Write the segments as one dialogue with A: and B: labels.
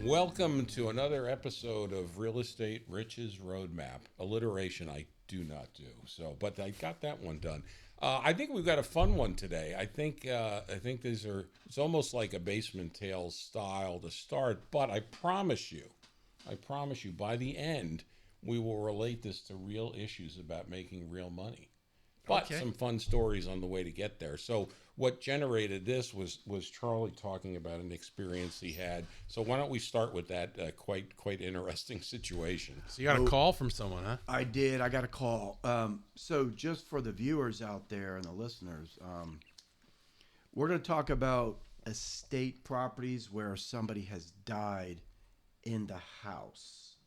A: Welcome to another episode of Real Estate Riches Roadmap. Alliteration I do not do, but I got that one done. I think we've got a fun one today. I think these are. It's almost like a basement tales style to start, but I promise you, by the end, we will relate this to real issues about making real money. But
B: Okay.
A: some fun stories on the way to get there. So what generated this was Charlie talking about an experience he had. So why don't we start with that quite interesting situation?
B: So you got a call from someone, huh?
C: I did. I got a call. So just for the viewers out there and the listeners, we're going to talk about estate properties where somebody has died in the house.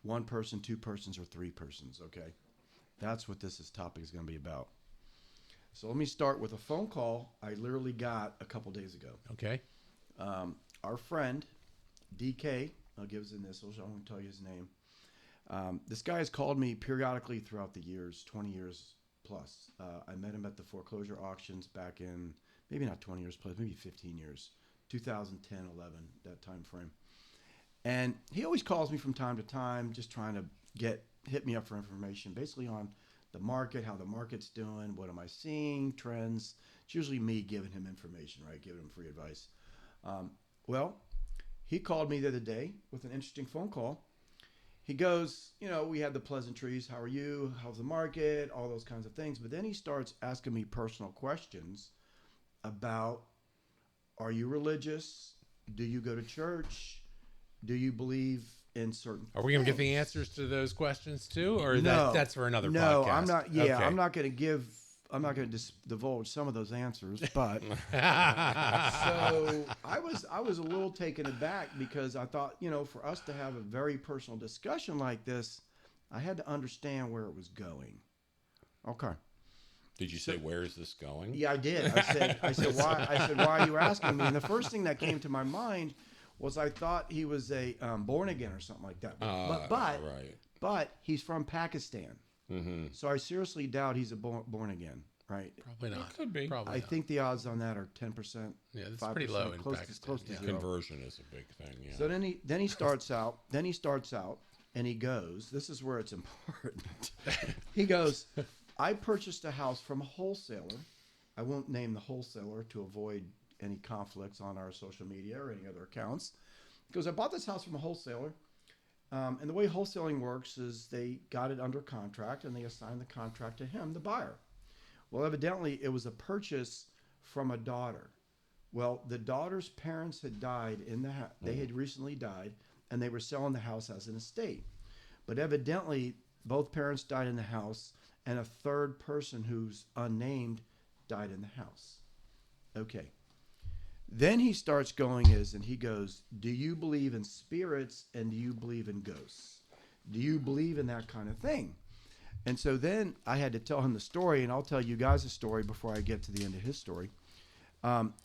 C: One person, two persons, or three persons. Okay, that's what this topic is going to be about. So let me start with a phone call I literally got a couple days ago.
B: Okay.
C: Our friend DK, I'll give his initials. I won't tell you his name. This guy has called me periodically throughout the years, 20 years plus. I met him at the foreclosure auctions back in, maybe not 20 years plus, maybe 15 years, 2010, 11, that time frame. And he always calls me from time to time, just trying to hit me up for information, basically on the market, how the market's doing, what am I seeing, trends. It's usually me giving him information, right? Giving him free advice. Well, he called me the other day with an interesting phone call. He goes, we had the pleasantries. How are you? How's the market? All those kinds of things. But then he starts asking me personal questions about, are you religious? Do you go to church? Do you believe in certain
B: Are we going to get the
C: things?
B: answers to those questions too, or
C: No,
B: that's for another
C: no,
B: podcast?
C: I'm not. Yeah,
B: Okay.
C: I'm not going to divulge some of those answers, but so I was a little taken aback because I thought, for us to have a very personal discussion like this, I had to understand where it was going. Okay.
A: Did you say where is this going?
C: Yeah, I did. Why are you asking me? And the first thing that came to my mind was I thought he was a born again or something like that.
A: Right.
C: But he's from Pakistan.
A: Mm-hmm.
C: So I seriously doubt he's a born again, right?
B: Probably not.
A: It could be.
B: Probably
C: I
B: not.
C: think the odds on that are 10%.
B: Yeah, that's
C: 5%,
B: pretty low in
C: close
B: Pakistan.
C: to
B: Yeah.
C: zero.
A: Conversion is a big thing. Yeah.
C: So then he starts out. And he goes, this is where it's important. He goes, I purchased a house from a wholesaler. I won't name the wholesaler to avoid any conflicts on our social media or any other accounts. He goes, I bought this house from a wholesaler. And the way wholesaling works is they got it under contract and they assigned the contract to him, the buyer. Well, evidently it was a purchase from a daughter. Well, the daughter's parents had died in the house. They had recently died and they were selling the house as an estate. But evidently both parents died in the house and a third person who's unnamed died in the house. Okay. Then he starts going and he goes, do you believe in spirits and do you believe in ghosts? Do you believe in that kind of thing? And so then I had to tell him the story, and I'll tell you guys a story before I get to the end of his story.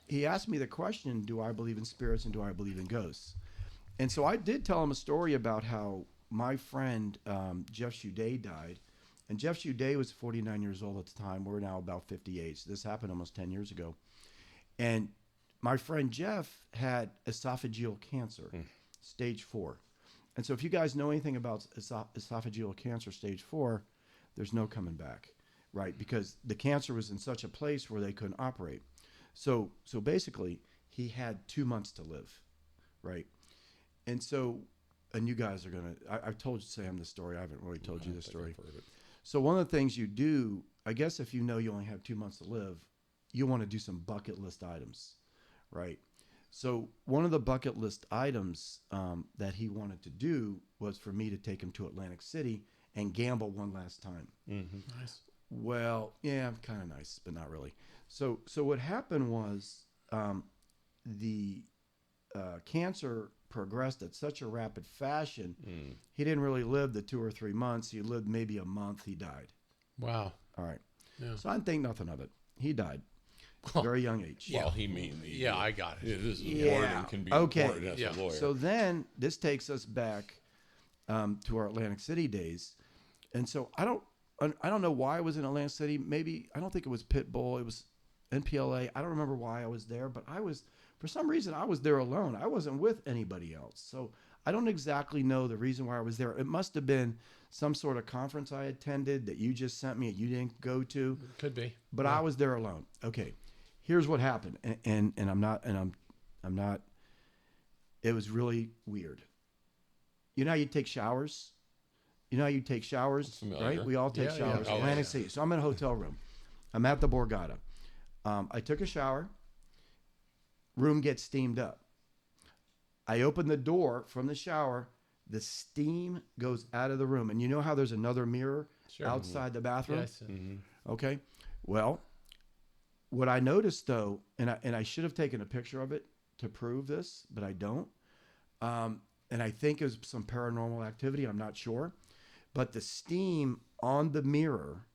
C: He asked me the question, do I believe in spirits and do I believe in ghosts? And so I did tell him a story about how my friend Jeff Shuday died. And Jeff Shuday was 49 years old at the time. We're now about 58. So this happened almost 10 years ago. And my friend Jeff had esophageal cancer, stage 4. And so if you guys know anything about esophageal cancer, stage 4, there's no coming back, right? Because the cancer was in such a place where they couldn't operate. So basically, he had 2 months to live, right? And so, and you guys are going to, I've told Sam this story. I haven't really told you this story. So one of the things you do, I guess if you know you only have 2 months to live, you want to do some bucket list items, right? So one of the bucket list items that he wanted to do was for me to take him to Atlantic City and gamble one last time.
A: Mm-hmm.
B: Nice.
C: Well, yeah, kind of nice, but not really. So what happened was the cancer progressed at such a rapid fashion. He didn't really live the 2 or 3 months. He lived maybe a month. He died.
B: Wow.
C: All right.
B: Yeah.
C: So I didn't think nothing of it. He died.
B: Well,
C: Very young age.
A: Well, he mean the,
B: Yeah, I got it.
A: Yeah, this is
C: Yeah.
A: wording can be
C: Okay.
A: important as
B: Yeah.
A: a lawyer.
C: So then this takes us back to our Atlantic City days. And so I don't know why I was in Atlantic City. Maybe, I don't think it was Pitbull. It was NPLA. I don't remember why I was there, but I was For some reason, I was there alone. I wasn't with anybody else. So I don't exactly know the reason why I was there. It must have been some sort of conference I attended that you just sent me and you didn't go to.
B: Could be.
C: But I was there alone. Okay, here's what happened, and I'm not. It was really weird. You know how you take showers?
A: Familiar.
C: Right? We all take
B: Yeah,
C: showers.
B: yeah. Oh,
C: Atlantic
A: yeah.
C: City. So I'm in a hotel room. I'm at the Borgata. I took a shower. Room gets steamed up. I open the door from the shower. The steam goes out of the room. And you know how there's another mirror
B: Sure.
C: outside the bathroom?
B: Yes.
C: Okay. Well, what I noticed though, and I should have taken a picture of it to prove this, but I don't. And I think it was some paranormal activity. I'm not sure. But the steam on the mirror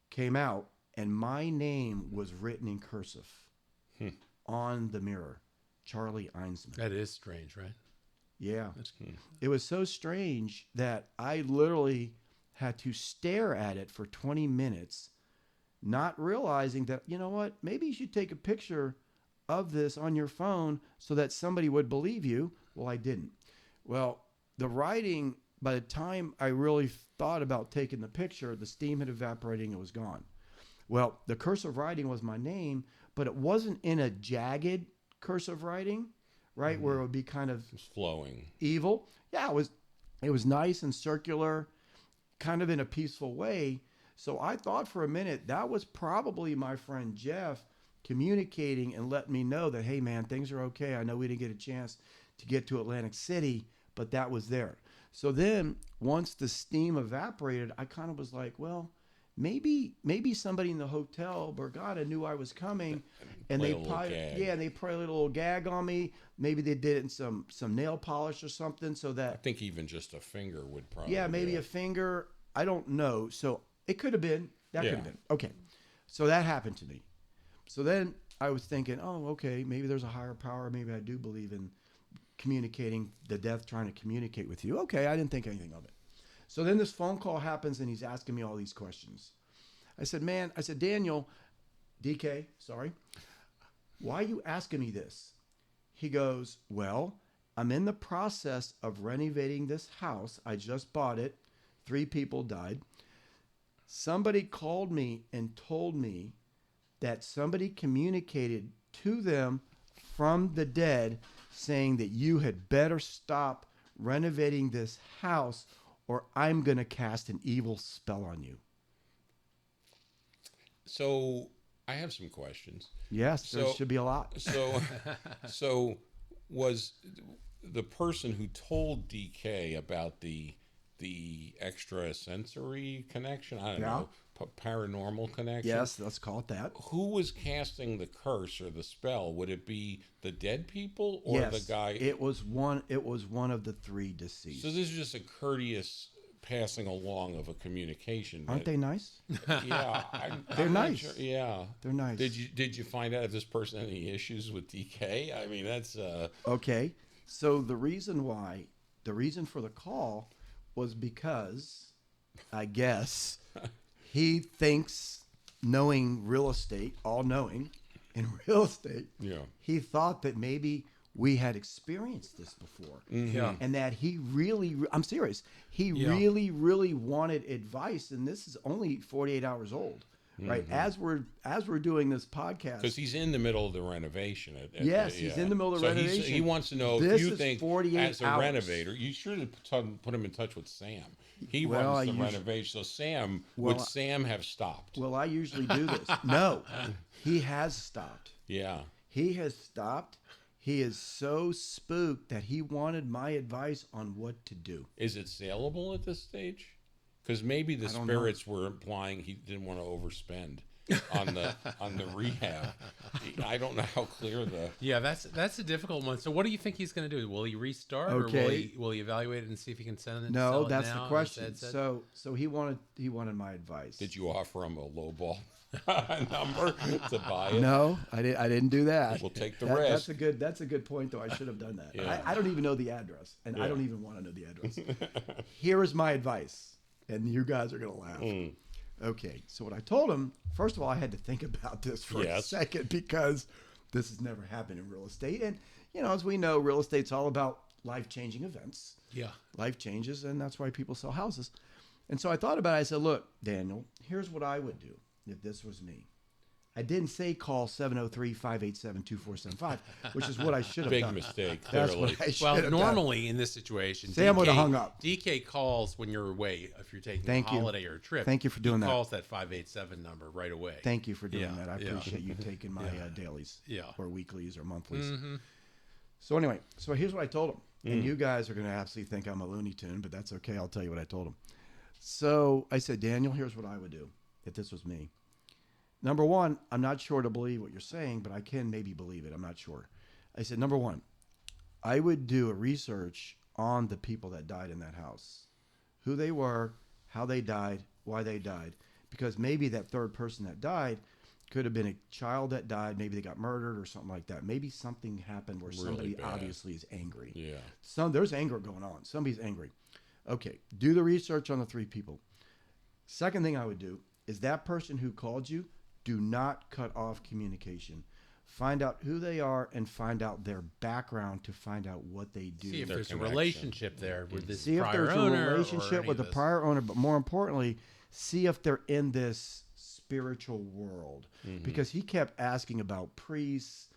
C: came out, and my name was written in cursive on the mirror. Charlie Einsman.
B: That is strange, right?
C: Yeah.
B: That's
C: It was so strange that I literally had to stare at it for 20 minutes, not realizing that, you know what, maybe you should take a picture of this on your phone so that somebody would believe you. Well, I didn't. Well, the writing, by the time I really thought about taking the picture, the steam had evaporated and it was gone. Well, the cursive writing was my name, but it wasn't in a jagged cursive writing, right? Where it would be kind of
A: It's flowing.
C: evil. Yeah, it was nice and circular, kind of in a peaceful way. So I thought for a minute that was probably my friend Jeff communicating and letting me know that, hey man, things are okay. I know we didn't get a chance to get to Atlantic City, but that was there. So then once the steam evaporated, I kind of was like, well, maybe somebody in the hotel Borgata knew I was coming, and
A: Play
C: they
A: a little
C: probably
A: gag.
C: they played a little gag on me. Maybe they did it in some nail polish or something, so
A: I
C: that
A: think even just a finger would probably.
C: maybe
A: do
C: a
A: it.
C: finger. I don't know. So it could have been that.
A: Yeah.
C: Could have been okay. So that happened to me. So then I was thinking, oh, okay, maybe there's a higher power. Maybe I do believe in communicating, the death trying to communicate with you. Okay, I didn't think anything of it. So then this phone call happens and he's asking me all these questions. I said, Daniel, DK, sorry, why are you asking me this? He goes, well, I'm in the process of renovating this house. I just bought it. 3 people died. Somebody called me and told me that somebody communicated to them from the dead saying that you had better stop renovating this house or I'm going to cast an evil spell on you.
A: So I have some questions.
C: Yes, there
A: So-
C: should be a lot.
A: So was the person who told DK about the extra sensory connection? I don't
C: Yeah.
A: know, paranormal connection.
C: Yes, let's call it that.
A: Who was casting the curse or the spell? Would it be the dead people or
C: Yes,
A: the guy?
C: It was one of the 3 deceased.
A: So this is just a courteous passing along of a communication.
C: Aren't they nice?
A: Yeah,
C: They're
A: I'm not
C: nice.
A: sure. Yeah,
C: They're nice.
A: Did you find out if this person had any issues with DK? I mean, that's
C: Okay. So the reason for the call was because I guess he thinks, knowing real estate, all knowing in real estate,
A: yeah.
C: he thought that maybe we had experienced this before.
B: Yeah.
C: And that he really, I'm serious, he
B: Yeah.
C: really wanted advice. And this is only 48 hours old, right? As we're doing this podcast.
A: Because he's in the middle of the renovation.
C: Yes, he's in the middle of the renovation.
A: He wants to know
C: This
A: if you
C: is
A: think,
C: 48
A: as a
C: hours.
A: renovator, you should have put him in touch with Sam. He
C: Well,
A: runs
C: I
A: the
C: usually-
A: renovation. So Sam,
C: Well,
A: would Sam have stopped?
C: Well, I usually do this. No, he has stopped.
A: Yeah.
C: He has stopped. He is so spooked that he wanted my advice on what to do.
A: Is it saleable at this stage? Because maybe the
C: don't know.
A: spirits were implying he didn't want to overspend on the rehab. I don't know how clear the.
B: Yeah, that's a difficult one. So what do you think he's going to do? Will he restart, or
C: Okay.
B: will he evaluate it and see if he can send it?
C: No,
B: sell it
C: that's
B: now
C: the
B: and
C: question.
B: that's it?
C: So he wanted my advice.
A: Did you offer him a lowball number to buy it?
C: No, I didn't do that.
A: We'll take the
C: That's
A: risk.
C: That's a good point, though. I should have done that.
A: Yeah.
C: I don't even know the address, and I
A: Yeah.
C: don't even want to know the address. Here is my advice, and you guys are gonna laugh. Okay, so what I told him, first of all, I had to think about this for a
A: Yes.
C: second because This has never happened in real estate. And, as we know, real estate's all about life-changing events.
B: Yeah.
C: Life changes, and that's why people sell houses. And so I thought about it. I said, look, Daniel, here's what I would do if this was me. I didn't say call 703-587-2475, which is what I should have
A: Big
C: done.
A: mistake,
C: That's
A: clearly.
C: what I should
B: Well,
C: have done.
B: normally in this situation,
C: Sam would have hung up.
B: DK calls when you're away if you're taking
C: Thank
B: a
C: you.
B: holiday or a trip.
C: Thank you for doing
B: he
C: that.
B: calls that 587 number right away.
C: Thank you for doing
B: Yeah,
C: that. I
B: yeah.
C: appreciate you taking my dailies
B: Yeah.
C: or weeklies or monthlies.
B: Mm-hmm.
C: So anyway, here's what I told him. And you guys are going to absolutely think I'm a Looney Tune, but that's okay. I'll tell you what I told him. So I said, Daniel, here's what I would do if this was me. Number one, I'm not sure to believe what you're saying, but I can maybe believe it. I'm not sure. I said, number one, I would do a research on the people that died in that house, who they were, how they died, why they died, because maybe that third person that died could have been a child that died. Maybe they got murdered or something like that. Maybe something happened where
A: Really
C: somebody
A: bad.
C: obviously is angry.
A: Yeah.
C: There's anger going on. Somebody's angry. Okay, do the research on the three people. Second thing I would do is that person who called you, do not cut off communication. Find out who they are and find out their background to find out what they do.
B: See if
A: Their
B: there's a
A: connection.
B: relationship there with this
C: See if
B: prior
C: there's
B: owner
C: a
B: or
C: relationship
B: any
C: with the
B: of this.
C: prior owner, but more importantly, see if they're in this spiritual world. Because he kept asking about priests,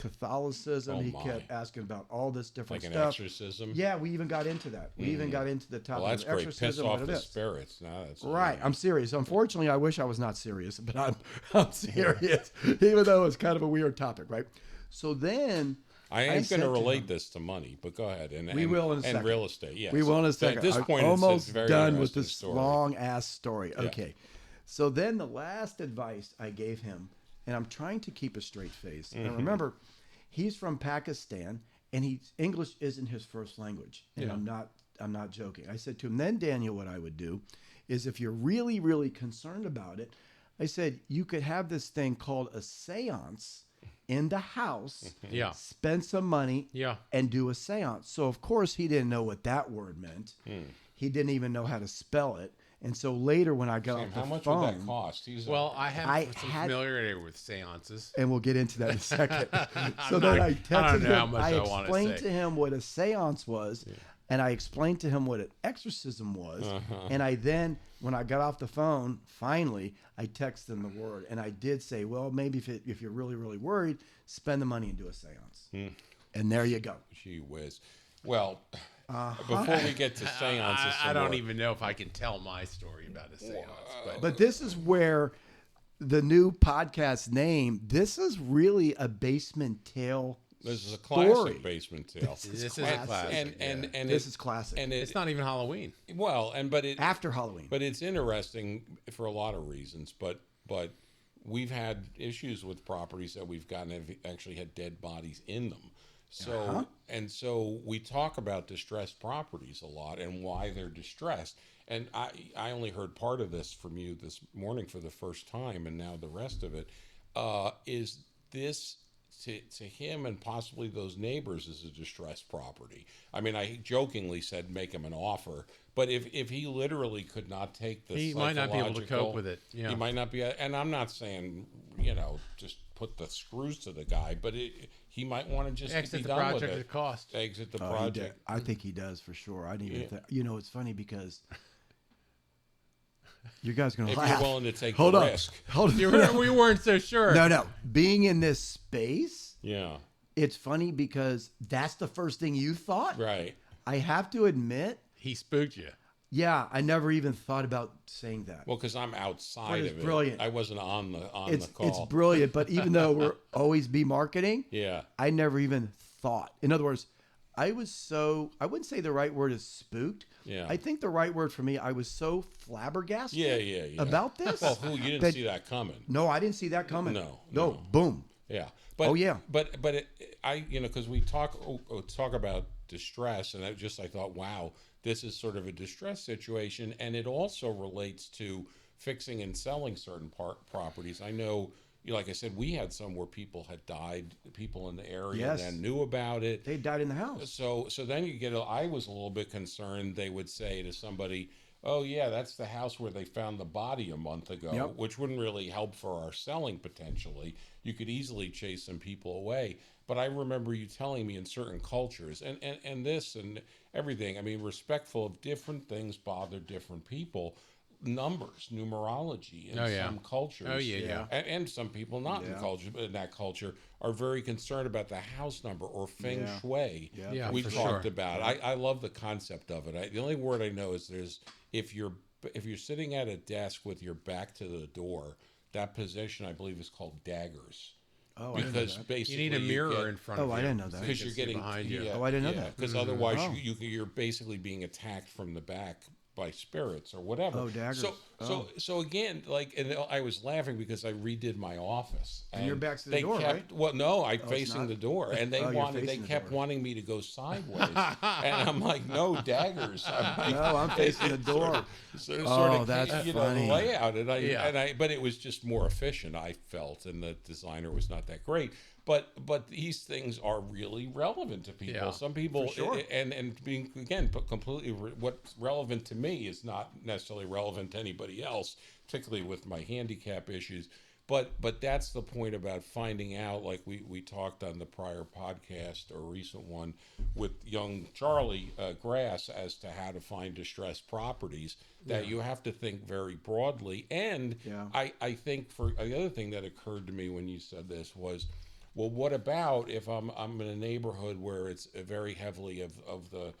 C: Catholicism.
A: Oh,
C: he
A: my.
C: kept asking about all this different
A: Like an
C: stuff.
A: exorcism.
C: Yeah, we even got into that. We even got into the topic
A: Well, that's
C: of
A: great. Piss
C: exorcism.
A: off
C: and
A: the
C: this.
A: spirits. No, that's
C: Right, I'm serious. Unfortunately, I wish I was not serious, but I'm serious, even though it's kind of a weird topic, right? So then
A: I am going
C: said
A: to
C: to
A: relate
C: him-
A: this to money, but go ahead. And
C: We will in a second.
A: And real estate, yes.
C: we will in a
A: So
C: second.
A: At this
C: I'm
A: point,
C: almost
A: it's a very
C: done with
A: interesting
C: this
A: story.
C: long ass story. Okay, so then the last advice I gave him, and I'm trying to keep a straight face. And remember, he's from Pakistan, and English isn't his first language. And I'm not joking. I said to him, then Daniel, what I would do is if you're really, really concerned about it, I said you could have this thing called a seance in the house.
B: Yeah.
C: Spend some money.
B: Yeah.
C: And do a seance. So of course he didn't know what that word meant. He didn't even know how to spell it. And so later when I got
A: Sam,
C: off the
A: how much
C: phone,
A: would that cost?
B: Well, I have
C: I
B: some
C: had-
B: familiarity with seances.
C: and we'll get into that in a second. So
B: I'm
C: then
B: not-
C: I
B: I
C: texted
B: don't know how
C: him.
B: much
C: I
B: I wanna
C: explained
B: say.
C: to him what a seance was, and I explained to him what an exorcism was. And I then, when I got off the phone, finally, I texted him the word, and I did say, well, maybe if you're really, really worried, spend the money and do a seance. And there you go.
A: Gee whiz. Well, before we get to seances,
B: I
A: some
B: don't
A: more-
B: even know if I can tell my story about a seance.
C: But this is where the new podcast name, this is really a basement tale.
A: This is a classic
C: story.
A: basement tale.
B: This is a
C: classic.
B: classic.
A: And
C: This is classic.
A: And
B: It's not even Halloween.
A: but it
C: After Halloween.
A: But it's interesting for a lot of reasons. But we've had issues with properties that we've gotten have actually had dead bodies in them. So and so we talk about distressed properties a lot and why they're distressed. And I only heard part of this from you this morning for the first time, and now the rest of it is this. To him and possibly those neighbors is a distressed property. I mean, I jokingly said make him an offer, but if he literally could not take the
B: He might not be able to cope with it. Yeah.
A: He might not be, and I'm not saying just put the screws to the guy, but he might want to just
B: Exit
A: be
B: the
A: done
B: project
A: with
B: at
A: it.
B: cost.
A: Exit the
C: Oh, he
A: project.
C: did. I think he does for sure. I didn't even think. It's funny because you guys are going
A: If
C: to
A: you're
C: laugh.
A: willing to take
C: Hold
A: the
C: on.
A: risk.
C: Hold on.
B: We weren't so sure.
C: No. Being in this space,
A: Yeah,
C: it's funny because that's the first thing you thought.
A: right.
C: I have to admit,
B: He spooked you.
C: yeah, I never even thought about saying that.
A: Well, because I'm outside
C: But it's
A: of it.
C: brilliant.
A: I wasn't on the
C: it's
A: call.
C: brilliant, but even though we're always be marketing,
A: Yeah.
C: I never even thought. In other words, I wouldn't say the right word is spooked.
A: Yeah.
C: I think the right word for me, I was so flabbergasted
A: Yeah.
C: about this.
A: Well, you didn't
C: that-
A: see that coming.
C: No, I didn't see that coming.
A: No.
C: Boom.
A: Yeah. But,
C: Oh, yeah.
A: But because we talk about distress, and I thought, wow, this is sort of a distress situation, and it also relates to fixing and selling certain properties. I know, like I said, we had some where people had died, people in the area
C: Yes.
A: then knew about it.
C: They died in the house.
A: So then you get. I was a little bit concerned. They would say to somebody, oh yeah, that's the house where they found the body a month ago,
C: Yep.
A: which wouldn't really help for our selling potentially. You could easily chase some people away. But I remember you telling me in certain cultures, and this and everything, I mean, respectful of different things bother different people. Numbers, numerology in
B: Oh, yeah.
A: some cultures,
B: Oh, yeah, yeah.
A: and some people not in
C: Yeah.
A: culture, but in that culture are very concerned about the house number or feng
C: Yeah.
A: shui.
C: Yeah,
B: Yeah,
A: We
B: for
A: talked
B: sure.
A: about. I love the concept of it. The only word I know is if you're if you're sitting at a desk with your back to the door, that position I believe is called daggers.
C: Oh, I didn't know
A: Because
C: that.
A: basically
B: You need a mirror
A: get,
B: in front of
C: Oh,
B: you.
C: I didn't know that.
B: so
A: because
B: you
A: you're
B: can see
A: getting
B: behind you.
C: Oh, I didn't know that.
A: Because otherwise
C: Oh.
A: you're basically being attacked from the back by spirits or whatever.
C: Oh, daggers.
A: So again, like, and I was laughing because I redid my office,
C: And your back's to the
A: they
C: door,
A: kept,
C: right?
A: Well, no, I'm
C: it's
A: facing
C: not?
A: the door, and
C: Oh, you're
A: they
C: facing the
A: kept
C: door.
A: wanting me to go sideways, and I'm like, no, daggers. I'm like,
C: No, I'm facing the door.
A: sort
C: Oh,
A: of,
C: that's
A: the
C: funny.
A: layout, and
B: Yeah.
A: but it was just more efficient, I felt, and the designer was not that great. But these things are really relevant to people.
B: Yeah,
A: Some people,
C: for sure.
A: and being again, but completely what's relevant to me is not necessarily relevant to anybody else, particularly with my handicap issues. But that's the point about finding out, like we talked on the prior podcast or recent one with young Charlie Grass, as to how to find distressed properties, that you have to think very broadly. And
C: Yeah.
A: I think for the other thing that occurred to me when you said this was, well, what about if I'm in a neighborhood where it's very heavily of the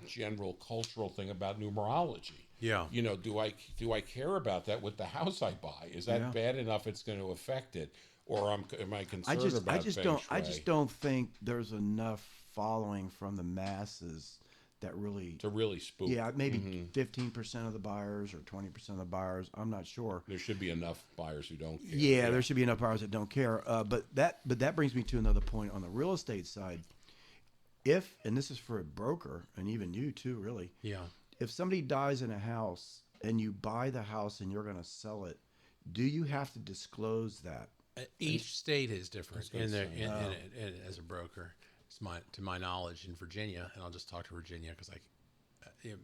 A: general cultural thing about numerology?
B: Yeah.
A: You know, do I care about that with the house I buy? Is that
C: Yeah.
A: bad enough it's going to affect it, or am I
C: I
A: concerned
C: just
A: about feng
C: I
A: shui
C: just don't think there's enough following from the masses that really.
A: to really spook?
C: Yeah, maybe 15% of the buyers or 20% of the buyers. I'm not sure.
A: There should be enough buyers who don't care.
C: Yeah, there should be enough buyers that don't care. But that brings me to another point on the real estate side. If, and this is for a broker and even you too, really.
B: Yeah.
C: If somebody dies in a house and you buy the house and you're going to sell it, do you have to disclose that?
B: Each state is different
A: gonna
B: in
A: say,
B: as a broker. To my knowledge, in Virginia, and I'll just talk to Virginia because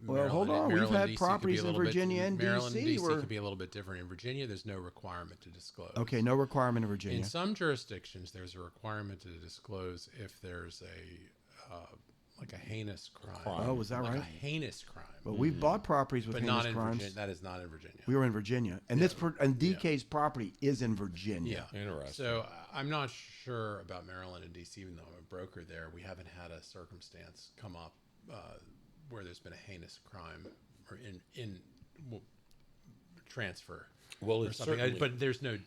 C: Well, hold on. We've had
B: DC could be
C: properties
B: a
C: in
B: little bit-
C: Virginia and
B: Maryland
C: DC
B: and DC
C: where-
B: could be a little bit different. In Virginia, there's no requirement to disclose.
C: Okay, no requirement in Virginia.
B: In some jurisdictions, there's a requirement to disclose if there's like a heinous crime.
C: Oh, was that
B: like
C: right?
B: A heinous crime,
C: Well, we've bought properties with
B: but
C: heinous
B: not in
C: crimes.
B: Virginia. That is not in Virginia.
C: We were in Virginia, and and DK's property is in Virginia.
B: Yeah.
A: Interesting.
B: So I'm not sure about Maryland and DC, even though I'm a broker there. We haven't had a circumstance come up where there's been a heinous crime or in transfer.
A: Well,
B: or
A: it's
B: something.
A: certainly,
B: But there's no.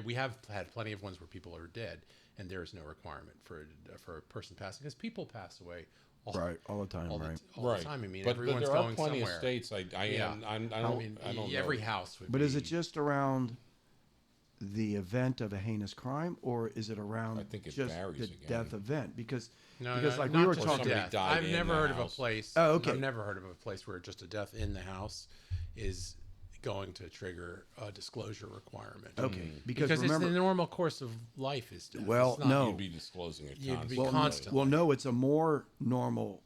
B: We have had plenty of ones where people are dead, and there is no requirement for a person passing, because people pass away.
C: Right, all the time,
B: all
C: right.
B: the time. I mean,
A: but
B: everyone's
A: there are
B: going
A: plenty
B: somewhere.
A: of states. I
B: Yeah.
A: don't know.
B: Every house would
C: But
B: be.
C: is it just around the event of a heinous crime, or is it around
A: I think it
C: just
A: varies
C: the
A: again.
C: death event? Because
B: No,
C: like
B: not
C: we were
B: just
C: talking.
A: somebody
B: death.
A: died
B: I've
A: in
B: never
A: the
B: heard of a
A: house.
B: place.
C: Oh, okay.
B: I've never heard of a place where just a death in the house is going to trigger a disclosure requirement.
C: Okay, because
B: Because
C: remember,
B: it's the normal course of life is death.
C: Well,
B: It's not-
C: no.
A: You'd be disclosing it
B: You'd be
A: constantly.
B: constantly.
C: well, no, it's a more normal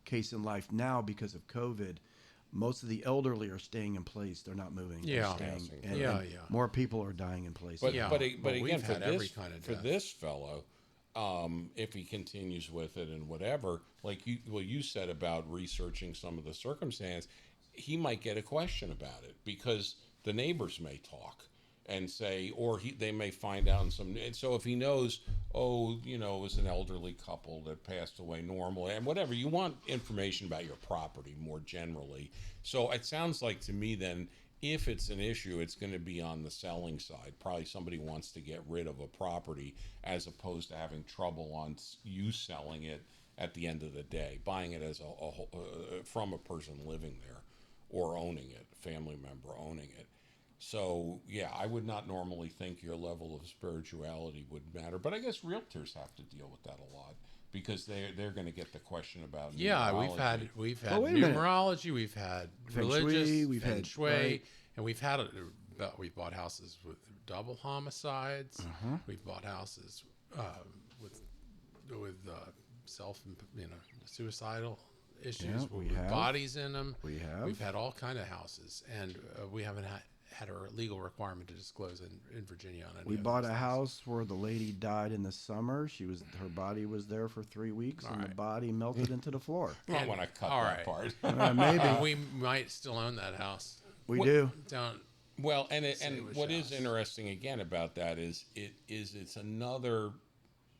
C: case in life now because of COVID. Most of the elderly are staying in place; they're not moving. They're
B: Yeah.
C: staying,
A: Passing.
C: and,
B: Yeah,
C: and
B: yeah.
C: more people are dying in place.
A: But
B: Yeah,
A: but
B: but
A: again,
B: we've
A: for
B: had every
A: this
B: kind of
A: for
B: death.
A: this fellow, if he continues with it and whatever, like you said about researching some of the circumstance, he might get a question about it because the neighbors may talk and say, or they may find out in some. And so if he knows, oh, you know, it was an elderly couple that passed away normally, and whatever, you want information about your property more generally. So it sounds like to me then, if it's an issue, it's going to be on the selling side. Probably somebody wants to get rid of a property as opposed to having trouble on you selling it at the end of the day, buying it as from a person living there or owning it, a family member owning it. So, yeah, I would not normally think your level of spirituality would matter, but I guess realtors have to deal with that a lot because they're going to get the question about
B: Yeah,
A: numerology.
B: we've had
C: Oh, wait a minute.
B: numerology, we've had
C: Feng
B: religious,
C: shui, we've
B: feng
C: had-
B: shui,
C: right.
B: and we've bought houses with double homicides. We've bought houses with self, suicidal issues
C: we
B: with
C: have.
B: bodies in them.
C: We have.
B: We've had all kind of houses, and we haven't had a legal requirement to disclose in Virginia on any
C: We
B: of
C: bought
B: those
C: a
B: things.
C: house where the lady died in the summer. Her body was there for 3 weeks, and the body melted into the floor.
A: I want to cut
B: all
A: that
B: right.
A: part.
C: Maybe
B: We might still own that house.
C: we do.
B: Don't.
A: Well, and
B: with
A: what is
B: shots.
A: interesting again about that is it's another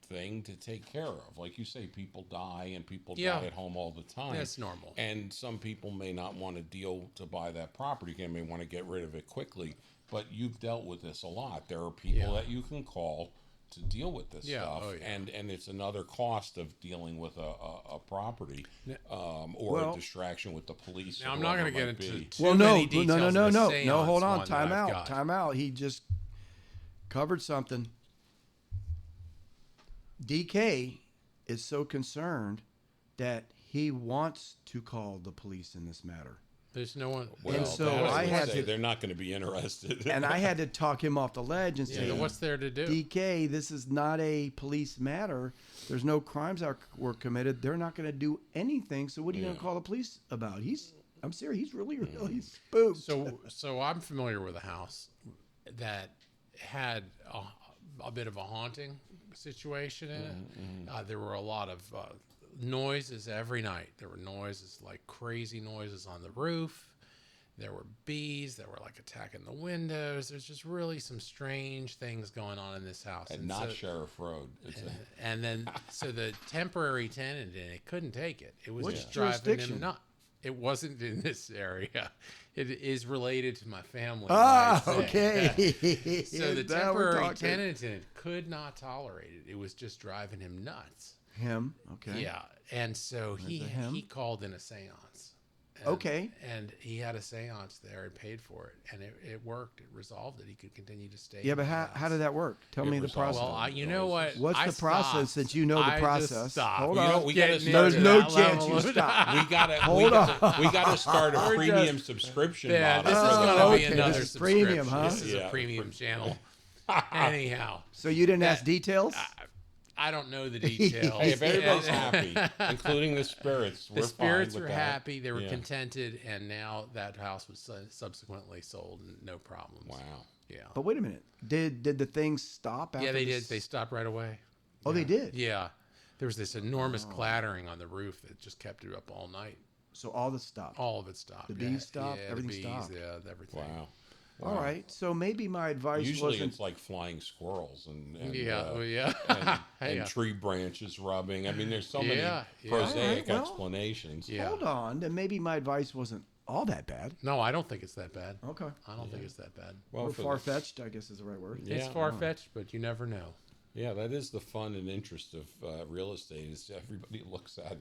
A: thing to take care of. Like you say, people die and people
B: Yeah.
A: die at home all the time.
B: That's normal.
A: And some people may not want to deal to buy that property. They may want to get rid of it quickly. But you've dealt with this a lot. There are people that you can call to deal with this stuff, and it's another cost of dealing with a property or a distraction with the police.
B: Now I'm not going to get into too
C: Well,
B: many
C: no,
B: details.
C: no.
B: of the
C: No, hold
B: seance
C: on.
B: one
C: Time
B: that I've
C: out.
B: got.
C: Time out. He just covered something. DK is so concerned that he wants to call the police in this matter.
B: There's no one.
A: Well,
C: And so
A: that
C: I
A: would
C: had
A: say
C: to-
A: they're not going to be interested.
C: And I had to talk him off the ledge and say,
B: What's there to do?
C: DK, this is not a police matter. There's no crimes that were committed. They're not going to do anything. So what are you going to call the police about? I'm serious. He's really spooked.
B: So I'm familiar with a house that had a bit of a haunting situation in it. There were a lot of noises every night. There were noises, like crazy noises on the roof. There were bees that were like attacking the windows. There's just really some strange things going on in this house.
A: and not Sheriff Road. It's
B: And then, so the temporary tenant in it couldn't take it. It was
C: Which
B: just driving
C: jurisdiction?
B: him nuts. It wasn't in this area. It is related to my family.
C: Ah,
B: like I said.
C: okay.
B: So the
C: Now we're
B: temporary
C: talking.
B: tenant in it could not tolerate it. It was just driving him nuts.
C: Him, okay.
B: Yeah. And so
C: the him.
B: he called in a seance. And,
C: Okay.
B: And he had a seance there and paid for it. And it worked. It resolved it. He could continue to stay.
C: Yeah,
B: in
C: but
B: the
C: how
B: house.
C: did that work? Tell me the
A: resolved.
C: process.
B: Well, you know what?
C: What's
B: I
C: the process
B: stopped.
C: since you know the
B: I just
C: process?
B: stopped.
C: Hold
A: You
C: on.
A: know, we gotta
B: Getting
A: start
C: There's
B: into
C: no
B: that
C: chance
B: level
C: you
B: of-
C: stop.
A: we got to we got to start a premium subscription
B: Yeah,
A: model.
B: this is
A: for
B: going
A: the-
B: to be
C: okay,
B: another
C: this is premium,
B: subscription.
C: huh?
B: This is
A: Yeah.
B: a premium channel. Anyhow,
C: So you didn't ask details?
B: I don't know the details.
A: Hey, if everybody's happy, including the spirits,
B: The
A: we're
B: spirits
A: fine
B: were
A: with that.
B: happy. They were
A: Yeah.
B: contented, and now that house was subsequently sold, and no problems.
A: Wow.
B: Yeah.
C: But wait a minute. Did the thing stop after
B: Yeah, they
C: this?
B: did. They stopped right away.
C: Oh, they did?
B: Yeah. There was this enormous clattering on the roof that just kept it up all night.
C: So all this stopped.
B: All of it stopped.
C: The bees stopped?
B: Yeah,
C: Everything
B: the bees,
C: stopped?
B: Yeah, everything.
A: Wow.
C: All right. So maybe my advice
A: Usually
C: wasn't...
A: it's like flying squirrels and
B: Yeah, well, yeah.
A: and
B: Yeah.
A: tree branches rubbing. I mean, there's so many
B: Yeah, yeah.
A: prosaic
C: All right, well,
A: explanations.
B: Yeah.
C: Hold on. Then maybe my advice wasn't all that bad.
B: No, I don't think it's that bad.
C: Okay.
B: I don't think it's that bad.
A: Well,
C: Or
A: for the-
C: far-fetched, I guess is the right word.
A: Yeah.
B: It's far fetched, but you never know.
A: Yeah, that is the fun and interest of real estate. Is everybody looks at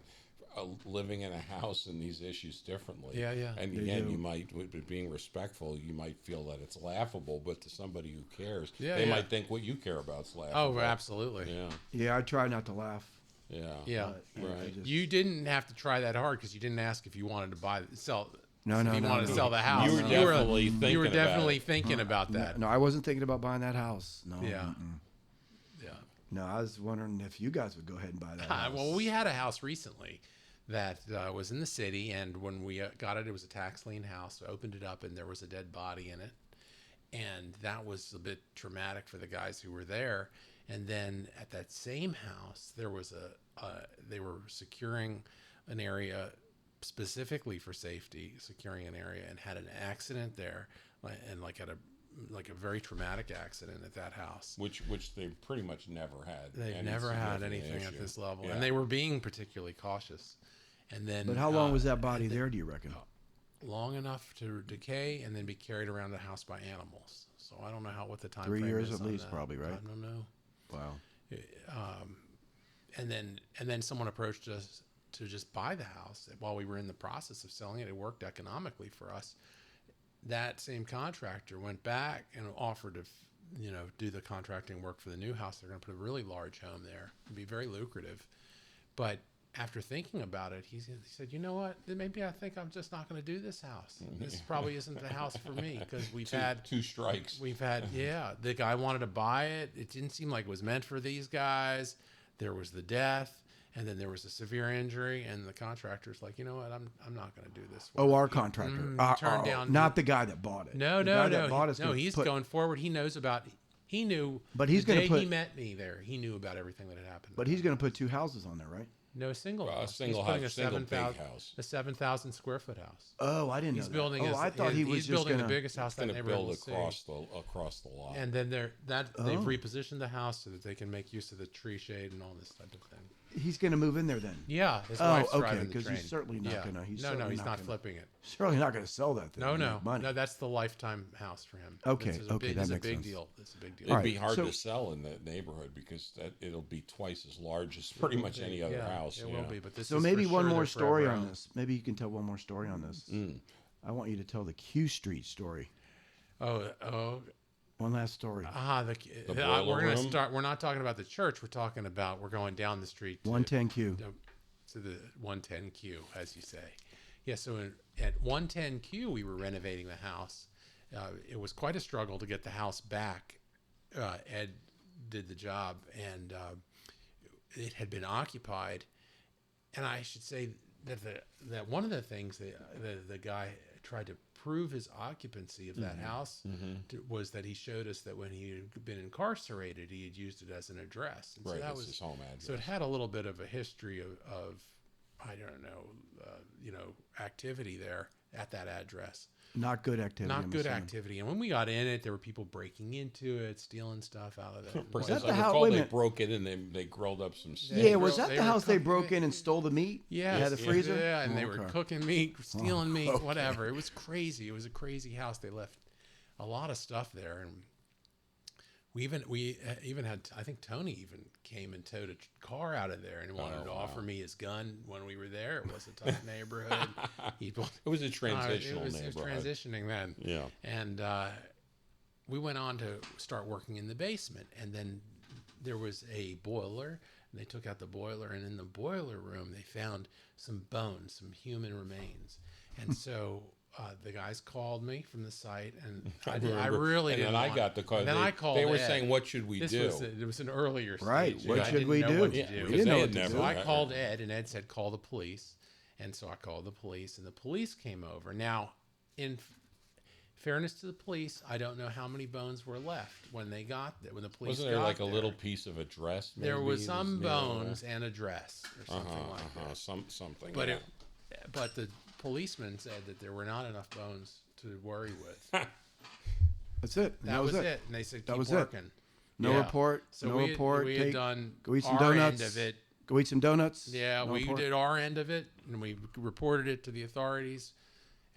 A: living in a house and these issues differently.
B: Yeah, yeah.
A: And
C: They
A: again,
C: do.
A: you might, with being respectful, you might feel that it's laughable, but to somebody who cares,
B: Yeah,
A: they
B: yeah.
A: might think what you care about is laughable.
B: Oh, absolutely.
A: Yeah,
C: Yeah, I try not to laugh.
A: yeah,
B: Yeah.
C: but, I
A: Right.
C: just-
B: You didn't have to try that hard because you didn't ask if you wanted to sell.
C: No,
B: if
C: no,
B: you
C: no,
B: wanted to
C: no.
B: sell the house.
A: You were definitely thinking
B: You were
A: about
B: definitely
A: it.
B: thinking about that.
C: No, I wasn't thinking about buying that house. No.
B: Yeah.
C: mm-mm.
B: Yeah.
C: No, I was wondering if you guys would go ahead and buy that house.
B: Well, we had a house recently that was in the city, and when we got it, it was a tax lien house. We opened it up, and there was a dead body in it, and that was a bit traumatic for the guys who were there. And then at that same house, there was they were securing an area specifically for safety, securing an area, and had an accident there, and like a very traumatic accident at that house.
A: Which they pretty much never had.
B: They've
A: any
B: never had
A: significant
B: anything at
A: issue.
B: this level,
A: Yeah.
B: and they were being particularly cautious. And then,
C: But how long was that body there, do you reckon?
B: long enough to decay and then be carried around the house by animals. So I don't know what the time
C: 3
B: frame
C: years
B: is
C: at
B: on
C: least,
B: that.
C: probably, right?
B: I don't know.
C: Wow.
B: And then someone approached us to just buy the house while we were in the process of selling it. It worked economically for us. That same contractor went back and offered to, do the contracting work for the new house. They're going to put a really large home there. It'd be very lucrative. But after thinking about it, he said, "You know what? Maybe I think I'm just not going to do this house. This probably isn't the house for me because we've had
A: two strikes.
B: the guy wanted to buy it. It didn't seem like it was meant for these guys. There was the death, And then there was a severe injury, and the contractor's like, you know what, I'm not going to do this.
C: Oh, our
B: work."
C: contractor.
B: He turned down.
C: Not the guy that bought it.
B: No,
C: The
B: no,
C: guy
B: no.
C: that bought it's
B: No,
C: gonna
B: he's
C: put-
B: going forward. He knows about. He knew.
C: But he's
B: the
C: gonna
B: day
C: put-
B: he met me there. He knew about everything that had happened.
C: But he's going to put 2 houses on there, right?
B: no, a single
A: A
B: house.
A: single
B: He's putting
A: house, single big
B: 7,000
A: house.
B: a 7,000 square foot house.
C: Oh, I didn't
B: He's
C: know
B: building.
C: that. Oh, I thought he was
B: he's
C: just
B: building
C: going
B: the
C: to.
B: biggest house that
A: Going to
B: neighborhood
A: build
B: will see.
A: across the lot.
B: And then they've
C: Oh.
B: repositioned the house so that they can make use of the tree shade and all this type of thing.
C: He's going to move in there then.
B: Yeah, his
C: Oh,
B: wife's
C: okay,
B: driving the
C: because
B: train.
C: he's certainly not gonna- he's
B: no,
C: certainly
B: he's
C: not
B: not
C: gonna-
B: flipping it.
C: Certainly not going to sell that thing.
B: No,
C: to
B: no,
C: make money.
B: no. That's the lifetime house for him.
C: Okay,
B: This is a
C: okay,
B: big,
C: that
B: it's
C: makes
B: a big
C: sense.
B: deal. It's a big deal.
A: It'd
C: All
A: be
C: right,
A: hard
C: so-
A: to sell in that neighborhood because it'll be twice as large as pretty much any other
B: Yeah,
A: house.
B: It will be, but this
C: So
B: is
C: maybe
B: for
C: one
B: sure
C: more
B: they're
C: story
B: forever
C: on
B: out.
C: this. Maybe you can tell one more story on this. I want you to tell the Q Street story.
B: Oh,
C: One last story.
B: we're
A: boiler
B: gonna
A: room?
B: start. We're not talking about the church. We're talking about we're going down the street to
C: 110Q.
B: to the 110Q, as you say. Yeah. So at 110Q, we were renovating the house. It was quite a struggle to get the house back. Ed did the job, and it had been occupied. And I should say that one of the things that the guy tried to prove his occupancy of that house was that he showed us that when he had been incarcerated, he had used it as an address. And
A: Right,
B: so that
A: that's
B: was
A: his home address.
B: So it had a little bit of a history of I don't know, activity there at that address.
C: Not good activity.
B: Not
C: I'm
B: good
C: assuming.
B: activity. And when we got in it, there were people breaking into it, stealing stuff out of it.
A: Because
C: that
A: I
C: the house-
A: recall
C: wait a
A: they
C: minute.
A: broke it and they grilled up some steak.
C: Yeah, was
B: They
C: that
B: were
C: the house they
B: cooking
C: broke
B: it.
C: in and stole the meat?
B: Yeah,
C: They had the freezer?
B: Yeah, and they were
C: Okay.
B: cooking meat, stealing meat,
C: okay.
B: whatever. It was crazy. It was a crazy house. They left a lot of stuff there, and we even had, I think Tony even came and towed a car out of there and wanted to offer me his gun when we were there. It was a tough neighborhood.
A: It was a transitional
B: it was
A: neighborhood.
B: transitioning then.
A: Yeah.
B: And we went on to start working in the basement, and then there was a boiler, and they took out the boiler, and in the boiler room they found some bones, some human remains. And so the guys called me from the site, and I
A: remember.
B: really
A: And
B: didn't
A: then I
B: want-
A: got the call.
B: and then I called
A: They were
B: Ed.
A: saying, "What should we do?"
B: It was an earlier stage.
C: Right, what
B: I
C: should
B: didn't
C: we
B: know
C: do?
B: what to
A: Yeah,
B: do.
A: because
C: We didn't know
A: they
C: what
A: had
C: to
A: never-
C: do.
B: So I called Ed, and Ed said, call the police. And so I called the police, and the police came over. Now, in fairness to the police, I don't know how many bones were left when they got there, when the police
A: Wasn't there
B: got
A: like a
B: there.
A: little piece of a dress?
B: There
A: maybe,
B: was some
A: near there?
B: bones and a dress or something like that.
A: Something.
B: But
A: yeah.
B: but the policeman said that there were not enough bones to worry with.
C: That's it.
B: That was it. And they said,
C: That
B: keep
C: was it.
B: working.
C: No
B: Yeah.
C: report.
B: So
C: no
B: we
C: report.
B: we had done
C: go eat some
B: our
C: donuts.
B: end of it.
C: Go eat some donuts.
B: Yeah,
C: No
B: we
C: report?
B: did our end of it, and we reported it to the authorities.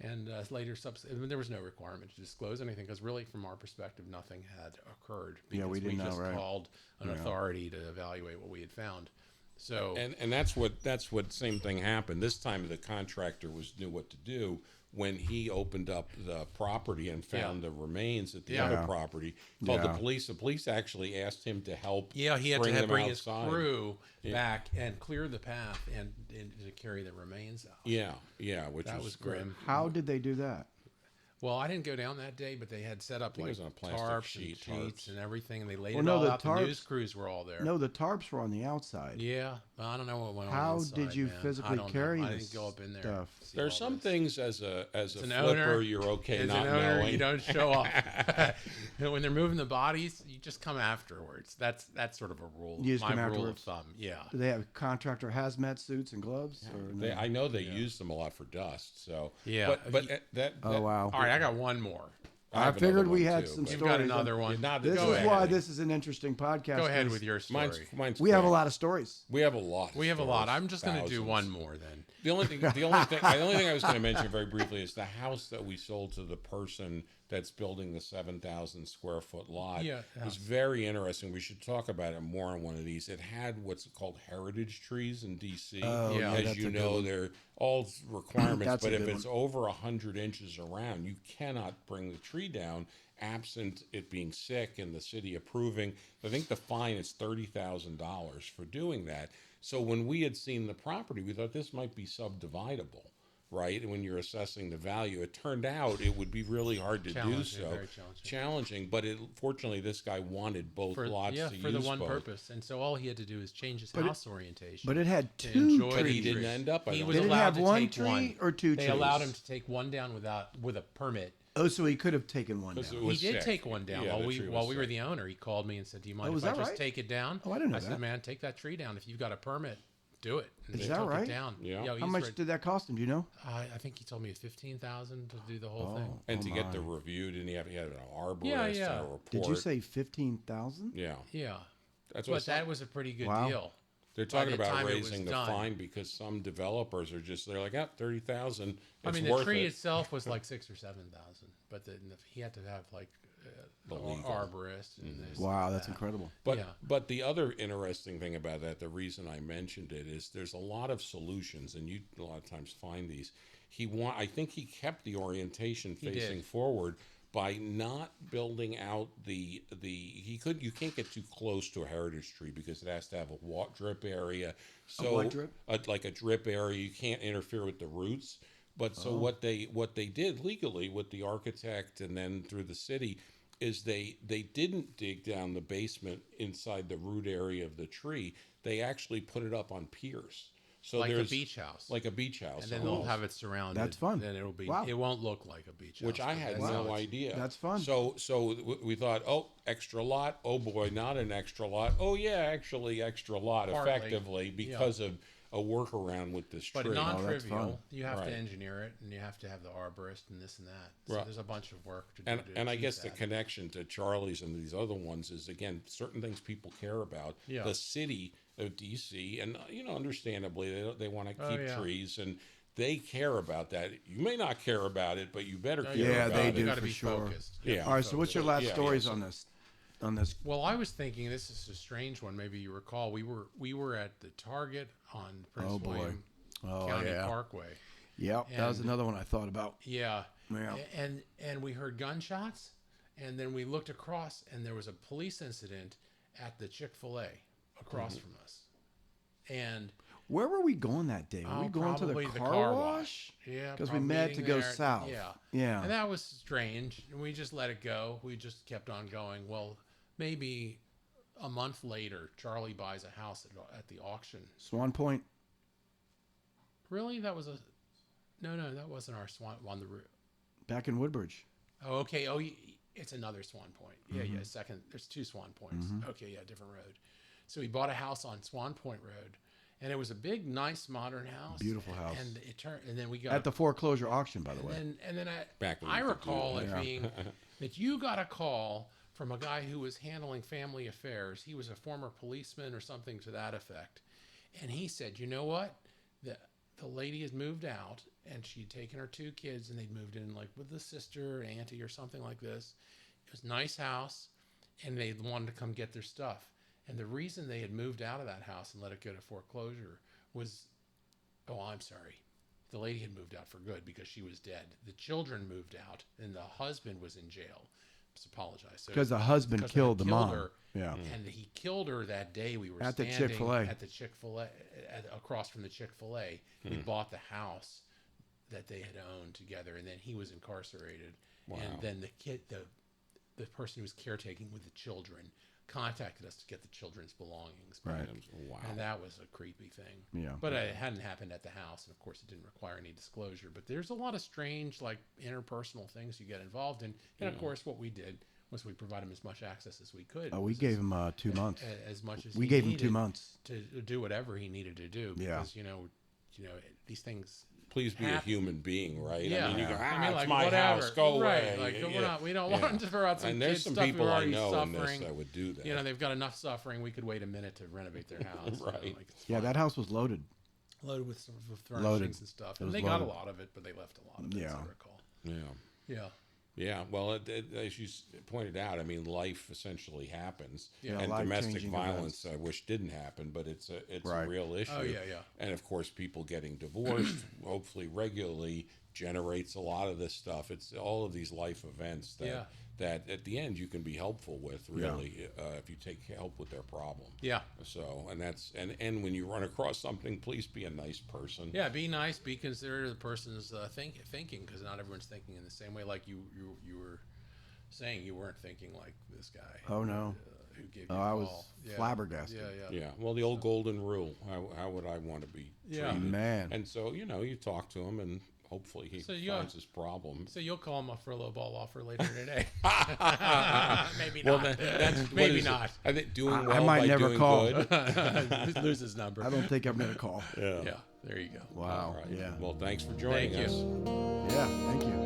B: And later, there was no requirement to disclose anything because, really, from our perspective, nothing had occurred.
C: Yeah, we
B: because
C: didn't know,
B: just
C: right.
B: called an authority to evaluate what we had found. So
A: And that's what same thing happened. This time the contractor knew what to do when he opened up the property and found the remains at the
B: Yeah.
A: other
C: Yeah.
A: property. Called the
C: Yeah.
A: police. The police actually asked him to help.
B: he had to
A: them
B: bring his
A: outside.
B: crew back and clear the path and to carry the remains out.
A: Yeah, which
B: That was grim.
C: How did they do that?
B: Well, I didn't go down that day, but they had set up
A: think it
B: like
A: was on a plastic
B: tarps
A: sheet,
B: and sheets
A: tarps.
B: and everything, and they laid
C: Well,
B: it
C: no,
B: all
C: the
B: out. The news
C: tarps-
B: crews were all there.
C: No, the tarps were on the outside.
B: Yeah, I don't know what went on.
C: How
B: inside,
C: did you
B: man. I
C: physically
B: don't know.
C: carry
B: I
C: this
B: didn't go up in there.
C: stuff?
B: See
A: There's
B: all
A: some
B: this.
A: things as a
B: an
A: flipper
B: owner,
A: you're okay
B: As
A: not
B: an owner,
A: knowing.
B: you don't show up. And when they're moving the bodies, you just come afterwards. That's sort of a rule.
C: You just
B: my
C: come
B: rule
C: afterwards?
B: of thumb. Yeah.
C: Do they have contractor hazmat suits and gloves? Or no?
A: I know they use them a lot for dust. So
B: Yeah.
A: but that.
C: Oh wow!
B: All right, I got one more.
C: I
A: have
C: figured
A: another
C: we
A: one,
C: had
A: too,
C: some
A: but-
B: You've
C: stories.
B: got another one.
C: This
B: Go
C: is
B: ahead.
C: why this is an interesting podcast.
B: Go ahead
C: 'cause
B: with your story.
A: Mine's
C: We have a
A: quick.
C: lot of stories.
A: We have a lot.
B: We have a lot.
A: stories,
B: I'm just going to do
A: thousands.
B: one more then.
A: The only thing I was going to mention very briefly is the house that we sold to the person that's building the 7,000 square foot lot.
B: Yeah,
A: It was very interesting. We should talk about it more on one of these. It had what's called heritage trees in DC.
C: Oh,
B: yeah,
A: As
C: that's
A: you
C: a good
A: know,
C: one.
A: they're all requirements,
C: That's a
A: but if
C: good
A: it's
C: one.
A: over 100 inches around, you cannot bring the tree down absent it being sick and the city approving. I think the fine is $30,000 for doing that. So when we had seen the property, we thought this might be subdividable, right? And when you're assessing the value, it turned out it would be really hard to do
B: Challenging,
A: so.
B: very challenging.
A: But fortunately, this guy wanted both lots to
B: for
A: use
B: the one
A: both.
B: purpose, and so all he had to do is change his house orientation.
C: But it had
B: to
C: two
B: enjoy
C: trees.
B: the
A: But he didn't
B: trees.
A: end up.
B: He
A: I
B: was
A: don't
C: Did it
A: think.
B: allowed
C: have
B: to
C: one
B: take
C: tree
B: one.
C: or two
B: They
C: trees?
B: allowed him to take one down with a permit.
C: Oh, so he could have taken one
A: Because
C: down.
A: it was
B: He did
A: sick.
B: take one down
A: Yeah,
B: while
A: the tree
B: we
A: was
B: were
A: sick.
B: the owner. He called me and said, "Do you mind
C: Oh,
B: if
C: is
B: I
C: that
B: just
C: right?
B: take it down?"
C: Oh, I didn't know
B: I said,
C: that.
B: "Man, take that tree down. If you've got a permit, do it." And
C: Is
B: they
C: that
B: took
C: right?
B: it down.
A: Yeah.
C: How
B: he's
C: much
B: re-
C: did that cost him? Do you know?
B: I think he told me $15,000 to do the whole thing.
A: And to get
C: my.
A: the review, didn't he have an arborist
B: Yeah,
A: and
B: yeah.
A: a report?
C: Did you say 15,000?
A: Yeah.
B: Yeah,
A: That's what
B: but that was a pretty good
C: Wow.
B: deal.
A: they're
B: by
A: talking
B: the
A: about
B: time it was
A: raising the
B: done.
A: fine because some developers are just, they're like, 30,000.
B: I
A: It's
B: mean, the
A: worth
B: tree
A: it.
B: itself was like 6,000 or 7,000, but he had to have like
A: The
B: an
A: legal.
B: arborist and this.
C: Wow,
B: and
C: that's
B: that.
C: incredible.
A: But
B: Yeah.
A: but the other interesting thing about that, the reason I mentioned it is there's a lot of solutions, and you a lot of times find these. I think he kept the orientation
B: He
A: facing
B: did.
A: forward by not building out you can't get too close to a heritage tree because it has to have a drip area. So
C: what drip?
A: like a drip area, you can't interfere with the roots. But so what they did legally with the architect and then through the city is they didn't dig down the basement inside the root area of the tree. They actually put it up on piers. So
B: Like a
A: there's
B: beach house.
A: like a beach house,
B: And then they'll
A: almost.
B: have it surrounded.
C: That's fun.
B: Then it'll be.
C: Wow.
B: It won't look like a beach house.
A: which I
B: but
A: had
B: that's how
A: no
B: it's-
A: idea.
C: That's fun.
A: So we thought, oh, extra lot. Oh boy, not an extra lot. Oh yeah, actually extra lot.
B: Partly,
A: Effectively because of a workaround with this
B: But
A: tree.
B: non-trivial.
C: fun.
B: You have
A: Right.
B: to engineer it, and you have to have the arborist and this and that. So
A: Right.
B: there's a bunch of work to do.
A: And
B: to
A: I
B: achieve
A: guess the
B: that.
A: connection to Charlie's and these other ones is again certain things people care about.
B: Yeah.
A: The city of DC, and understandably they want to
B: Oh,
A: keep
B: yeah.
A: trees and they care about that. You may not care about it, but you better care
C: Yeah,
A: about
C: they
A: it.
C: do.
B: You got to
C: for
B: be
C: sure.
B: focused.
A: Yeah.
C: All right, so what's your last
A: Yeah,
C: stories
A: yeah, so-
C: on this? On this?
B: Well, I was thinking this is a strange one. Maybe you recall we were at the Target on Prince
C: Oh, boy.
B: William
C: Oh,
B: County
C: yeah.
B: Parkway.
C: Yep, that was
B: And-
C: another one I thought about.
B: Yeah.
C: Yeah.
B: And we heard gunshots, and then we looked across, and there was a police incident at the Chick-fil-A across from us. And
C: Where were we going that day? Were we going to the
B: probably
C: car wash?
B: Yeah,
C: Because we
B: probably
C: met to
B: meeting
C: go
B: there.
C: south.
B: Yeah.
C: Yeah.
B: And that was strange. And we just let it go. We just kept on going. Well, maybe a month later, Charlie buys a house at the auction.
C: Swan Point.
B: Really? That was no, that wasn't our Swan on the route.
C: Back in Woodbridge.
B: Oh, okay. Oh, it's another Swan Point. Yeah,
C: Mm-hmm.
B: yeah. Second, there's two Swan Points. Okay, yeah, different road. So he bought a house on Swan Point Road, and it was a big, nice, modern house.
C: Beautiful house.
B: And it turned, and then we got
C: At the foreclosure auction, by the way.
B: and then
A: Back when
B: I
A: you could do
B: recall
A: that.
B: it
C: Yeah.
B: being that you got a call from a guy who was handling family affairs. He was a former policeman or something to that effect, and he said, "You know what? The lady has moved out, and she'd taken her two kids, and they'd moved in like with the sister, or auntie, or something like this. It was a nice house, and they wanted to come get their stuff. And the reason they had moved out of that house and let it go to foreclosure was, oh, I'm sorry." The lady had moved out for good because she was dead. The children moved out, and the husband was in jail. Just apologize. So,
C: Because the husband
B: because they
C: killed the
B: killed
C: mom.
B: her,
C: Yeah.
B: and he killed her that day. We were
C: At the
B: standing
C: Chick-fil-A.
B: at the Chick-fil-A, across from the Chick-fil-A. We bought the house that they had owned together, and then he was incarcerated.
A: Wow.
B: And then the person who was caretaking with the children contacted us to get the children's belongings back.
C: Right.
A: Wow.
B: And that was a creepy thing.
C: Yeah.
B: But it hadn't happened at the house, and of course, it didn't require any disclosure. But there's a lot of strange, like interpersonal things you get involved in. And of course, what we did was we provided him as much access as we could.
C: Oh, we gave him 2 months.
B: As much as
C: We
B: he
C: gave him
B: needed
C: 2 months.
B: to do whatever he needed to do.
C: Yeah.
B: Because these things.
A: Please be a
B: happen.
A: human being, right?
B: Yeah,
A: I mean, you go,
B: I mean,
A: it's
B: like,
A: my
B: whatever.
A: house, go
B: right.
A: away.
B: Like,
A: Yeah.
B: we don't
A: Yeah.
B: want to throw out some
A: And there's
B: kids
A: some
B: stuff who
A: people
B: are
A: I
B: already
A: know in this
B: suffering.
A: that would do that.
B: They've got enough suffering. We could wait a minute to renovate their house.
A: Right.
B: Like, it's
C: Yeah,
B: fine.
C: that house was loaded.
B: Loaded with furnishings
C: Loaded.
B: and stuff.
C: It
B: And
C: was
B: they got a
C: loaded.
B: lot of it, but they left a lot of it, as
C: Yeah.
B: I recall.
A: Yeah.
B: Yeah.
A: Yeah, well, as you pointed out, I mean, life essentially happens,
B: Yeah,
A: and domestic
C: life-changing
A: violence, I wish didn't happen, but it's
C: Right.
A: a real issue.
B: Oh, yeah, yeah.
A: And of course, people getting divorced, hopefully regularly, generates a lot of this stuff. It's all of these life events that
B: Yeah.
A: that at the end you can be helpful with, really, if you take help with their problem.
B: Yeah.
A: So, and that's and when you run across something, please be a nice person.
B: Yeah, be nice, be considerate of the person's thinking, because not everyone's thinking in the same way. Like you were saying, you weren't thinking like this guy.
C: Oh no.
B: Who gave you
C: Oh,
B: a
C: I
B: call.
C: was flabbergasted.
B: Yeah.
A: Well, the old golden rule. How would I want to be treated?
C: Man.
A: And so, you talk to him, and hopefully he finds his problem.
B: So you'll call him up for a low ball offer later today. Maybe
A: Well,
B: not.
A: that's
B: Maybe not.
A: I think doing well
C: I might
A: by
C: never
A: doing
C: call.
A: good.
B: Lose his number.
C: I don't think I'm gonna call.
A: Yeah.
B: Yeah, there you go.
C: Wow.
A: All right.
C: Yeah.
A: Well, thanks for joining
B: Thank
A: us.
B: you.
C: Yeah. Thank you.